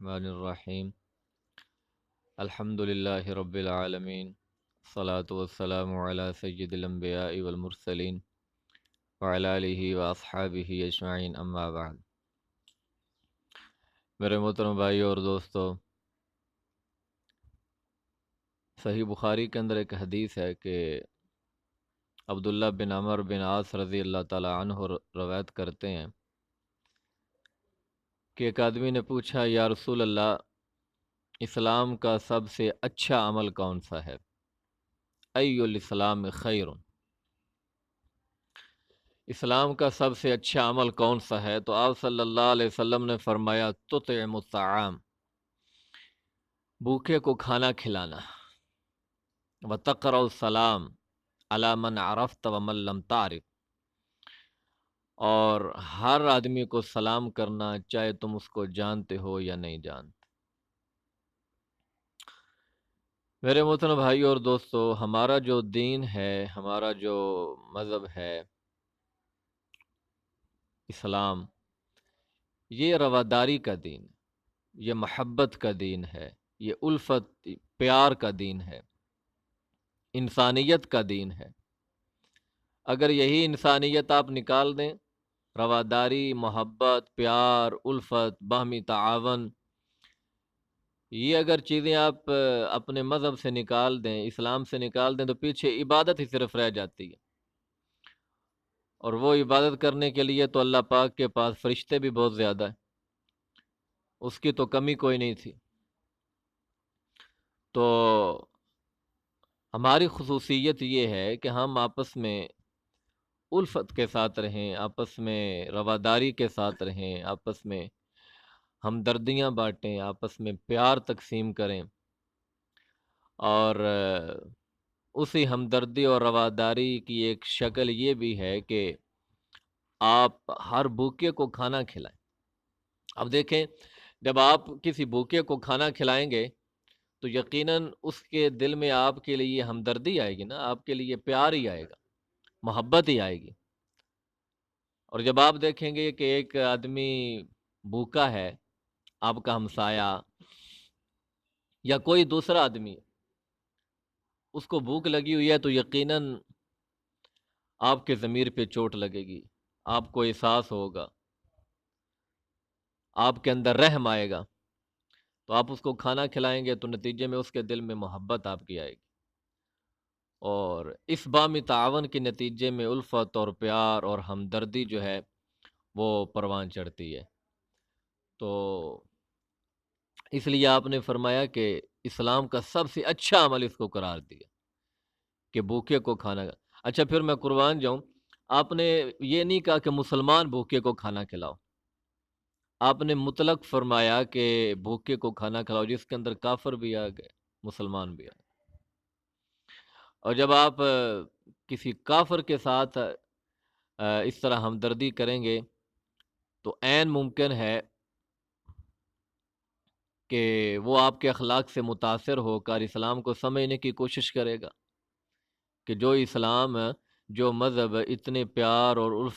الرحمن الرحیم الحمد للہ رب العالمین الصلاة والسلام علی سید الانبیاء والمرسلین وعلی آلہ واصحابہ اجمعین اما بعد۔ میرے محترم بھائیو اور دوستو، صحیح بخاری کے اندر ایک حدیث ہے کہ عبداللہ بن عمر بن عاص رضی اللہ تعالی عنہ روایت کرتے ہیں کہ ایک آدمی نے پوچھا، یا رسول اللہ، اسلام کا سب سے اچھا عمل کون سا ہے؟ ای الاسلام خیر، اسلام کا سب سے اچھا عمل کون سا ہے؟ تو آپ صلی اللہ علیہ وسلم نے فرمایا، تطعم الطعام، بھوکے کو کھانا کھلانا، وتقرأ السلام علی من عرفت ومن لم تعرف، اور ہر آدمی کو سلام کرنا چاہے تم اس کو جانتے ہو یا نہیں جانتے۔ میرے محترم بھائی اور دوستو، ہمارا جو دین ہے، ہمارا جو مذہب ہے اسلام، یہ رواداری کا دین ہے، یہ محبت کا دین ہے، یہ الفت پیار کا دین ہے، انسانیت کا دین ہے۔ اگر یہی انسانیت آپ نکال دیں، رواداری، محبت، پیار، الفت، باہمی تعاون، یہ اگر چیزیں آپ اپنے مذہب سے نکال دیں، اسلام سے نکال دیں، تو پیچھے عبادت ہی صرف رہ جاتی ہے۔ اور وہ عبادت کرنے کے لیے تو اللہ پاک کے پاس فرشتے بھی بہت زیادہ ہیں، اس کی تو کمی کوئی نہیں تھی۔ تو ہماری خصوصیت یہ ہے کہ ہم آپس میں الفت کے ساتھ رہیں، آپس میں رواداری کے ساتھ رہیں، آپس میں ہمدردیاں بانٹیں، آپس میں پیار تقسیم کریں، اور اسی ہمدردی اور رواداری کی ایک شکل یہ بھی ہے کہ آپ ہر بھوکے کو کھانا کھلائیں۔ اب دیکھیں، جب آپ کسی بھوکے کو کھانا کھلائیں گے تو یقیناً اس کے دل میں آپ کے لیے ہمدردی آئے گی نا، آپ کے لیے پیار ہی آئے گا، محبت ہی آئے گی۔ اور جب آپ دیکھیں گے کہ ایک آدمی بھوکا ہے، آپ کا ہمسایہ یا کوئی دوسرا آدمی، اس کو بھوک لگی ہوئی ہے، تو یقیناً آپ کے ضمیر پہ چوٹ لگے گی، آپ کو احساس ہوگا، آپ کے اندر رحم آئے گا، تو آپ اس کو کھانا کھلائیں گے تو نتیجے میں اس کے دل میں محبت آپ کی آئے گی، اور اس باہمی تعاون کے نتیجے میں الفت اور پیار اور ہمدردی جو ہے وہ پروان چڑھتی ہے۔ تو اس لیے آپ نے فرمایا کہ اسلام کا سب سے اچھا عمل اس کو قرار دیا کہ بھوکے کو کھانا۔ اچھا، پھر میں قربان جاؤں، آپ نے یہ نہیں کہا کہ مسلمان بھوکے کو کھانا کھلاؤ، آپ نے مطلق فرمایا کہ بھوکے کو کھانا کھلاؤ، جس کے اندر کافر بھی آ گئے، مسلمان بھی آ گئے۔ اور جب آپ کسی کافر کے ساتھ اس طرح ہمدردی کریں گے تو عین ممکن ہے کہ وہ آپ کے اخلاق سے متاثر ہو کر اسلام کو سمجھنے کی کوشش کرے گا کہ جو اسلام، جو مذہب اتنے پیار اور